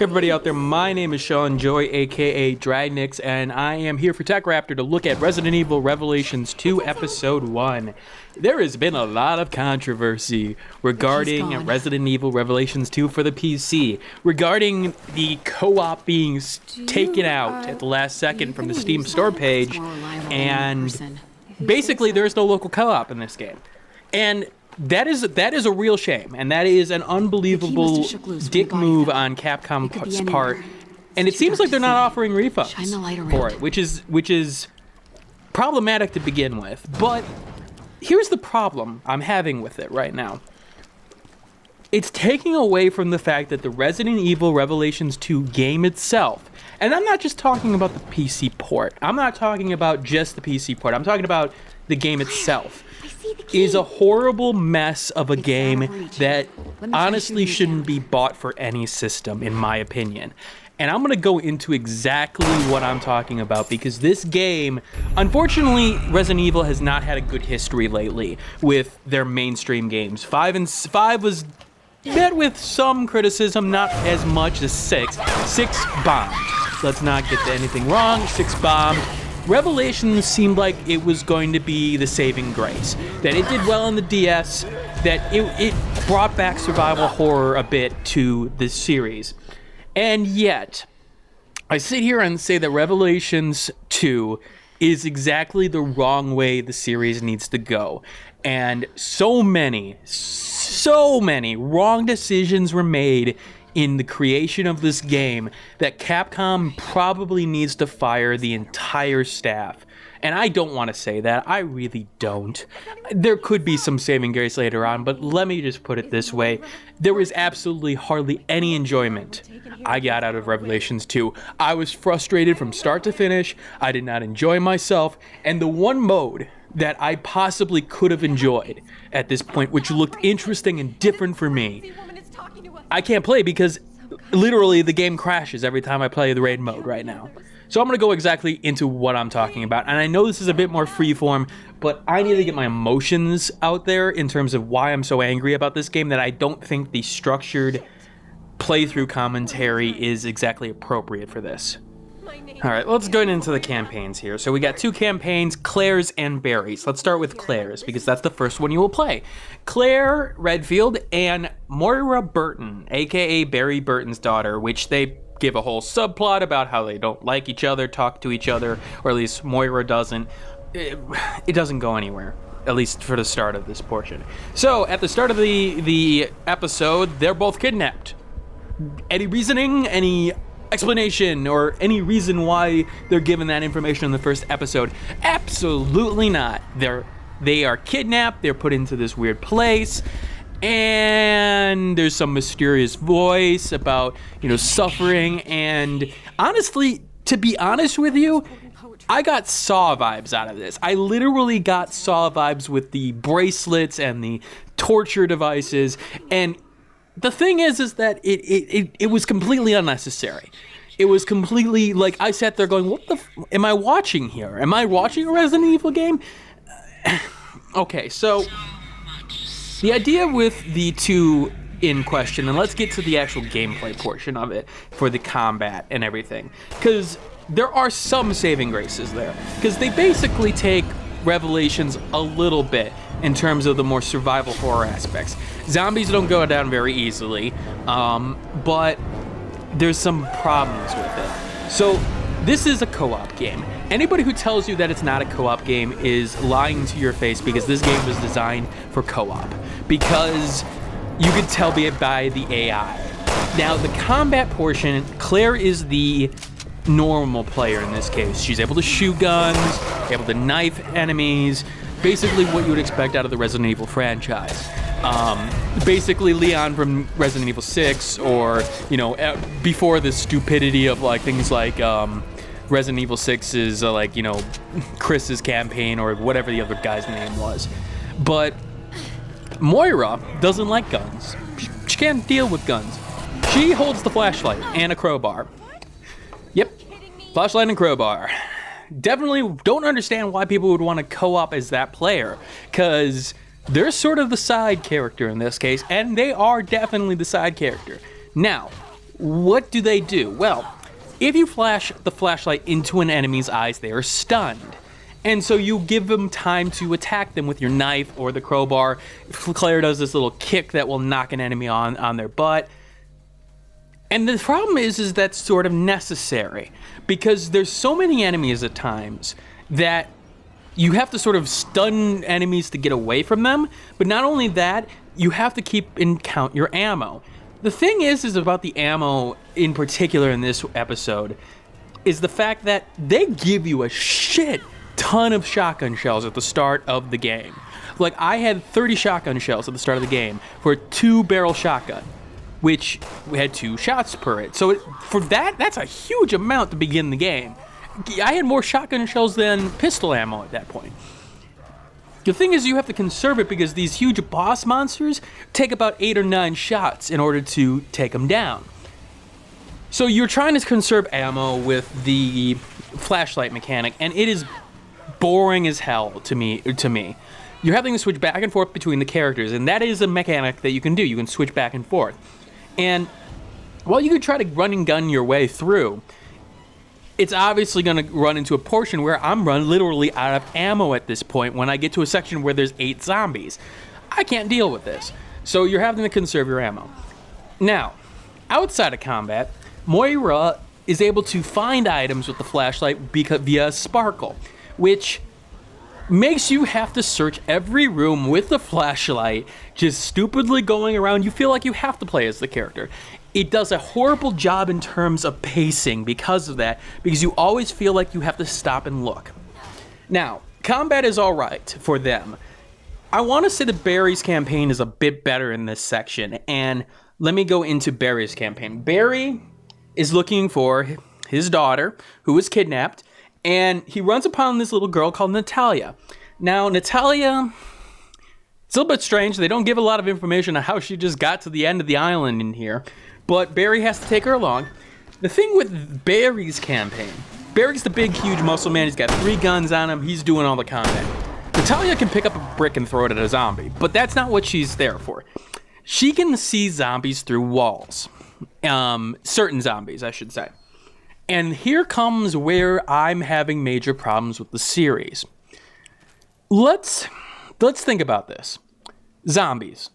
everybody out there, my name is Sean Joy, aka Dragnix, and I am here for TechRaptor to look at Resident Evil Revelations 2 Episode 1. There has been a lot of controversy regarding Resident Evil Revelations 2 for the PC, regarding the co-op being taken out at the last second from the Steam store page, and basically there's no local co-op in this game. And that is a real shame, and that is an unbelievable dick move on Capcom's part. And it seems like they're not offering refunds for it, which is problematic to begin with. But here's the problem I'm having with it right now. It's taking away from the fact that the Resident Evil Revelations 2 game itself, and I'm not just talking about the PC port, I'm not talking about just the PC port, I'm talking about the game itself, is a horrible mess of a game that honestly shouldn't be bought for any system, in my opinion. And I'm going to go into exactly what I'm talking about, because this game, unfortunately, Resident Evil has not had a good history lately with their mainstream games. 5 was met with some criticism, not as much as 6. 6 bombed. Let's not get anything wrong. 6 bombed. Revelations seemed like it was going to be the saving grace, that it did well on the DS, that it brought back survival horror a bit to this series. And yet, I sit here and say that Revelations 2 is exactly the wrong way the series needs to go. And so many wrong decisions were made in the creation of this game that Capcom probably needs to fire the entire staff. And I don't want to say that. I really don't. There could be some saving grace later on, but let me just put it this way. There was absolutely hardly any enjoyment I got out of Revelations 2. I was frustrated from start to finish. I did not enjoy myself. And the one mode that I possibly could have enjoyed at this point, which looked interesting and different for me, I can't play because literally the game crashes every time I play the raid mode right now. So I'm going to go exactly into what I'm talking about. And I know this is a bit more freeform, but I need to get my emotions out there in terms of why I'm so angry about this game, that I don't think the structured playthrough commentary is exactly appropriate for this. Alright, let's go into the campaigns here. So we got 2 campaigns, Claire's and Barry's. Let's start with Claire's, because that's the first one you will play. Claire Redfield and Moira Burton, aka Barry Burton's daughter, which they give a whole subplot about how they don't like each other, talk to each other, or at least Moira doesn't. It doesn't go anywhere, at least for the start of this portion. So, at the start of the episode, they're both kidnapped. Any reasoning, any explanation, or any reason why they're given that information in the first episode? Absolutely not. They are kidnapped, they're put into this weird place, and there's some mysterious voice about, suffering, and honestly, to be honest with you, I got Saw vibes out of this. I literally got Saw vibes with the bracelets and the torture devices, and the thing is that it was completely unnecessary. It was completely, like, I sat there going, what the am I watching here? Am I watching a Resident Evil game? Okay, so the idea with the 2 in question, and let's get to the actual gameplay portion of it for the combat and everything, because there are some saving graces there, because they basically take Revelations a little bit in terms of the more survival horror aspects. Zombies don't go down very easily, but there's some problems with it. So this is a co-op game. Anybody who tells you that it's not a co-op game is lying to your face, because this game was designed for co-op, because you could tell by the AI. Now, the combat portion, Claire is the normal player in this case. She's able to shoot guns, able to knife enemies, basically what you would expect out of the Resident Evil franchise. Basically Leon from Resident Evil 6, or, before the stupidity of things like Resident Evil 6's, Chris's campaign, or whatever the other guy's name was. But Moira doesn't like guns. She can't deal with guns. She holds the flashlight and a crowbar. Yep, flashlight and crowbar. Definitely don't understand why people would want to co-op as that player, because they're sort of the side character in this case, and they are definitely the side character. Now, What do they do? Well, if you flash the flashlight into an enemy's eyes, they are stunned. And so you give them time to attack them with your knife or the crowbar. Claire does this little kick that will knock an enemy on their butt. And the problem is that's sort of necessary because there's so many enemies at times that you have to sort of stun enemies to get away from them. But not only that, you have to keep in count your ammo. The thing is about the ammo in particular in this episode is the fact that they give you a shit ton of shotgun shells at the start of the game. Like, I had 30 shotgun shells at the start of the game for a 2-barrel shotgun, which we had 2 shots per it. So for that's a huge amount to begin the game. I had more shotgun shells than pistol ammo at that point. The thing is, you have to conserve it because these huge boss monsters take about 8 or 9 shots in order to take them down. So you're trying to conserve ammo with the flashlight mechanic, and it is boring as hell to me. You're having to switch back and forth between the characters, and that is a mechanic that you can do. You can switch back and forth. And while you could try to run and gun your way through, it's obviously going to run into a portion where I'm literally out of ammo at this point when I get to a section where there's 8 zombies. I can't deal with this. So you're having to conserve your ammo. Now, outside of combat, Moira is able to find items with the flashlight via sparkle, which makes you have to search every room with the flashlight, just stupidly going around. You feel like you have to play as the character. It does a horrible job in terms of pacing because of that, because you always feel like you have to stop and look. Now, combat is all right for them. I want to say that Barry's campaign is a bit better in this section, and let me go into Barry's campaign. Barry is looking for his daughter, who was kidnapped, and he runs upon this little girl called Natalia. Now, Natalia, it's a little bit strange. They don't give a lot of information on how she just got to the end of the island in here, but Barry has to take her along. The thing with Barry's campaign, Barry's the big, huge muscle man. He's got 3 guns on him. He's doing all the combat. Natalia can pick up a brick and throw it at a zombie, but that's not what she's there for. She can see zombies through walls. Certain zombies, I should say. And here comes where I'm having major problems with the series. Let's think about this. Zombies.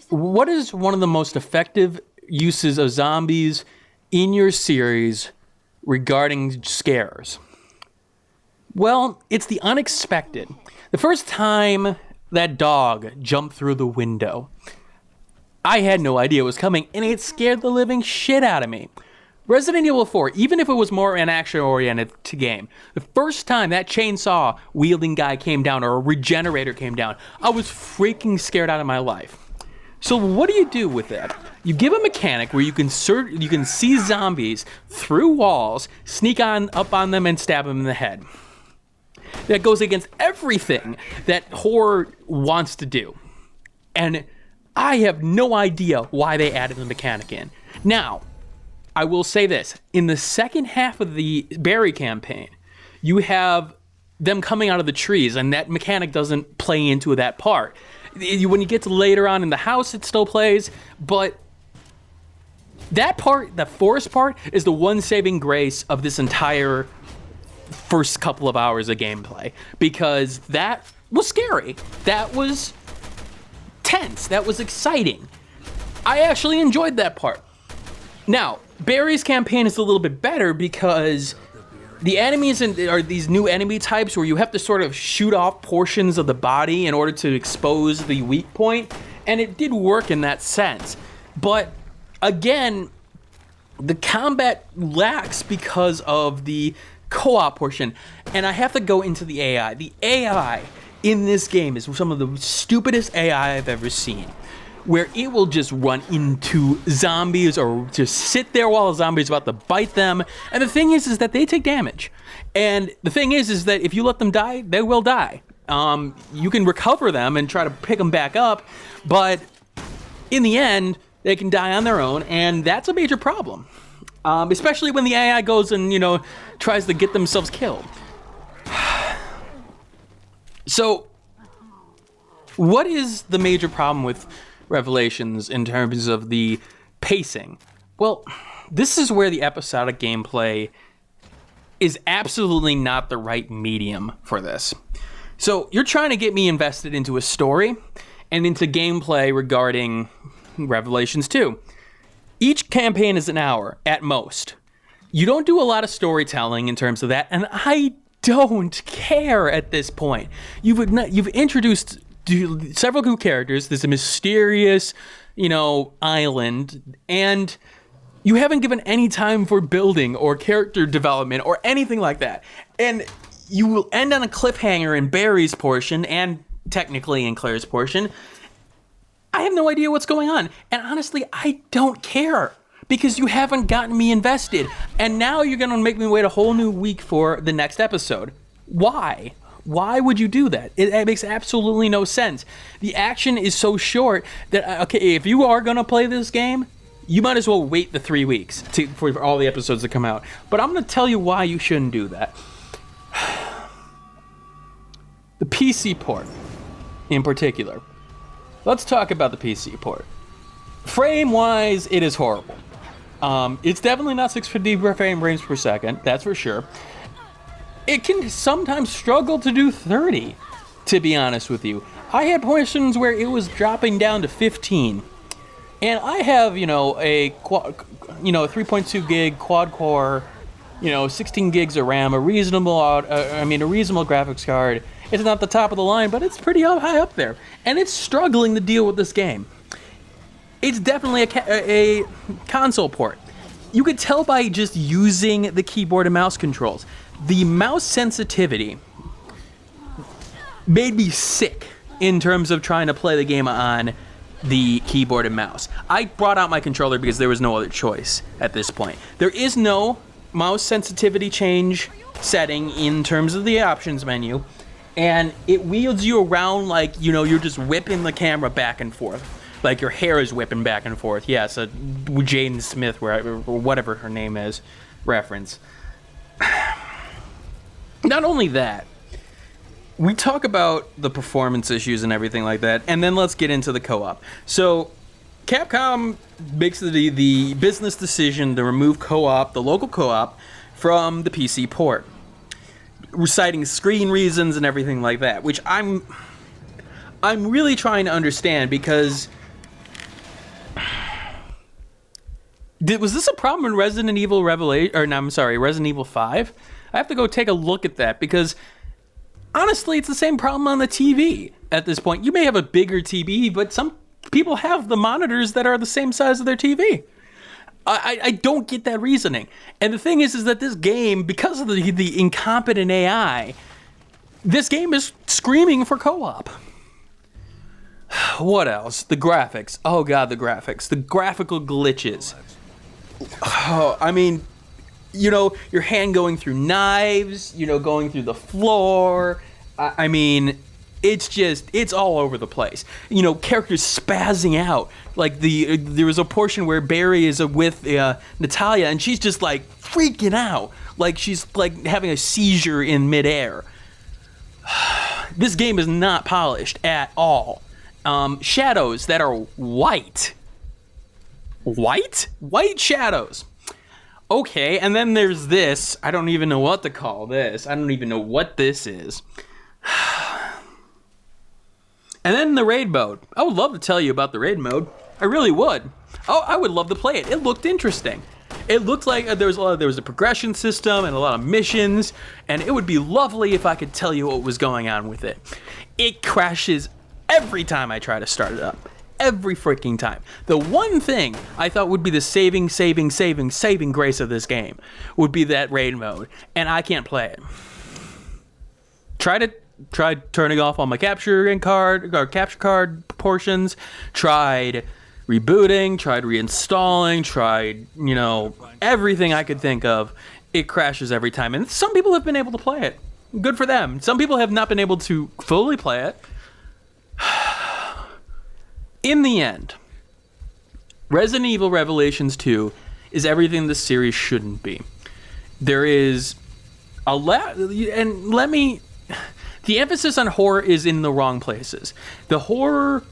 What is one of the most effective uses of zombies in your series regarding scares? Well, it's the unexpected. The first time that dog jumped through the window, I had no idea it was coming, and it scared the living shit out of me. Resident Evil 4, even if it was more an action-oriented game, the first time that chainsaw-wielding guy came down, or a regenerator came down, I was freaking scared out of my life. So what do you do with that? You give a mechanic where you can see zombies through walls, sneak up on them, and stab them in the head. That goes against everything that horror wants to do. And I have no idea why they added the mechanic in. Now, I will say this. In the second half of the Barry campaign, you have them coming out of the trees, and that mechanic doesn't play into that part. When you get to later on in the house, it still plays, but that part, the forest part, is the one saving grace of this entire first couple of hours of gameplay, because that was scary. That was tense. That was exciting. I actually enjoyed that part. Now, Barry's campaign is a little bit better because the enemies are these new enemy types where you have to sort of shoot off portions of the body in order to expose the weak point, and it did work in that sense. But again, the combat lacks because of the co-op portion, and I have to go into the AI. The AI in this game is some of the stupidest AI I've ever seen, where it will just run into zombies or just sit there while a zombie is about to bite them. And the thing is that they take damage. And the thing is that if you let them die, they will die. You can recover them and try to pick them back up, but in the end, they can die on their own, and that's a major problem. Especially when the AI goes and, tries to get themselves killed. So, what is the major problem with Revelations in terms of the pacing? Well, this is where the episodic gameplay is absolutely not the right medium for this. So you're trying to get me invested into a story and into gameplay regarding Revelations 2. Each campaign is an hour at most. You don't do a lot of storytelling in terms of that, and I don't care at this point. You've introduced several new characters. There's a mysterious, island, and you haven't given any time for building or character development or anything like that. And you will end on a cliffhanger in Barry's portion and technically in Claire's portion. I have no idea what's going on. And honestly, I don't care because you haven't gotten me invested. And now you're going to make me wait a whole new week for the next episode. Why? Why would you do that? It makes absolutely no sense. The action is so short that, okay, if you are going to play this game, you might as well wait the 3 weeks for all the episodes to come out. But I'm going to tell you why you shouldn't do that. The PC port, in particular. Let's talk about the PC port. Frame-wise, it is horrible. It's definitely not 650 frames per second, that's for sure. It can sometimes struggle to do 30, to be honest with you. I had portions where it was dropping down to 15. And I have, a 3.2 gig quad core, 16 gigs of RAM, a reasonable graphics card. It's not the top of the line, but it's pretty high up there. And it's struggling to deal with this game. It's definitely a console port. You could tell by just using the keyboard and mouse controls. The mouse sensitivity made me sick in terms of trying to play the game on the keyboard and mouse. I brought out my controller because there was no other choice at this point. There is no mouse sensitivity change setting in terms of the options menu, and it wheels you around like, you're just whipping the camera back and forth. Like your hair is whipping back and forth. Yes, a Jaden Smith, or whatever her name is, reference. Not only that, we talk about the performance issues and everything like that, and then let's get into the co-op. So, Capcom makes the business decision to remove co-op, the local co-op, from the PC port, citing screen reasons and everything like that, which I'm really trying to understand because was this a problem in Resident Evil Resident Evil 5? I have to go take a look at that because honestly, it's the same problem on the TV at this point. You may have a bigger TV, but some people have the monitors that are the same size of their TV. I don't get that reasoning. And the thing is that this game, because of the incompetent AI, this game is screaming for co-op. What else? The graphics. Oh god, the graphics. The graphical glitches. Oh, I mean, your hand going through knives, going through the floor. I mean, it's all over the place. Characters spazzing out. Like there was a portion where Barry is with Natalia, and she's just like freaking out, like she's like having a seizure in midair. This game is not polished at all. Shadows that are white shadows. Okay, and then there's this. I don't even know what to call this. I don't even know what this is. And then the raid mode. I would love to tell you about the raid mode. I really would. Oh, I would love to play it. It looked interesting. It looked like there was a progression system and a lot of missions, and it would be lovely if I could tell you what was going on with it. It crashes every time I try to start it up. Every freaking time. The one thing I thought would be the saving grace of this game would be that raid mode, and I can't play it. Tried turning off all my capture card portions, tried rebooting, tried reinstalling, tried, everything I could think of. It crashes every time, and some people have been able to play it. Good for them. Some people have not been able to fully play it. In the end, Resident Evil Revelations 2 is everything the series shouldn't be. There is a lot, and the emphasis on horror is in the wrong places. The horror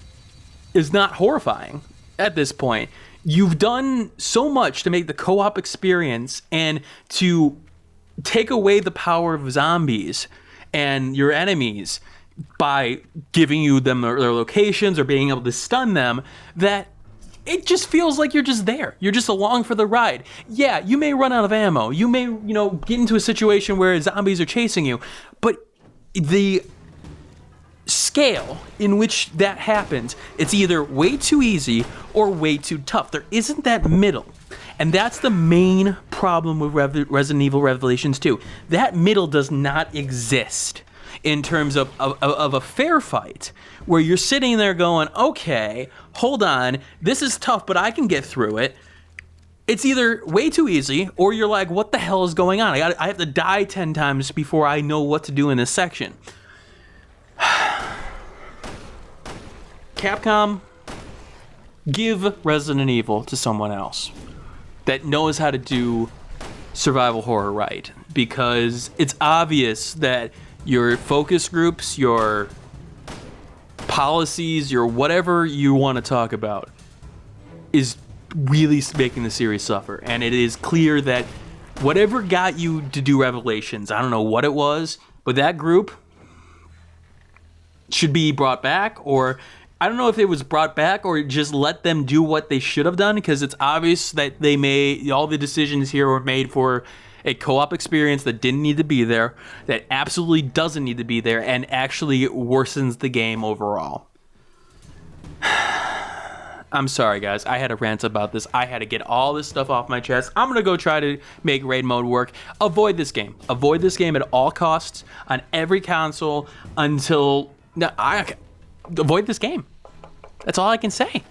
is not horrifying at this point. You've done so much to make the co-op experience and to take away the power of zombies and your enemies by giving you them their locations or being able to stun them, that it just feels like you're just there. You're just along for the ride. Yeah, you may run out of ammo. You may, get into a situation where zombies are chasing you, but the scale in which that happens, it's either way too easy or way too tough. There isn't that middle. And that's the main problem with Resident Evil Revelations 2. That middle does not exist in terms of a fair fight where you're sitting there going, okay, hold on, this is tough, but I can get through it. It's either way too easy or you're like, what the hell is going on? I have to die 10 times before I know what to do in this section. Capcom, give Resident Evil to someone else that knows how to do survival horror right, because it's obvious that your focus groups, your policies, your whatever you want to talk about is really making the series suffer. And it is clear that whatever got you to do Revelations, I don't know what it was, but that group should be brought back, or I don't know if it was brought back or just let them do what they should have done, because it's obvious that they made all the decisions here were made for a co-op experience that didn't need to be there, that absolutely doesn't need to be there, and actually worsens the game overall. I'm sorry, guys. I had a rant about this. I had to get all this stuff off my chest. I'm going to go try to make raid mode work. Avoid this game. Avoid this game at all costs on every console until... avoid this game. That's all I can say.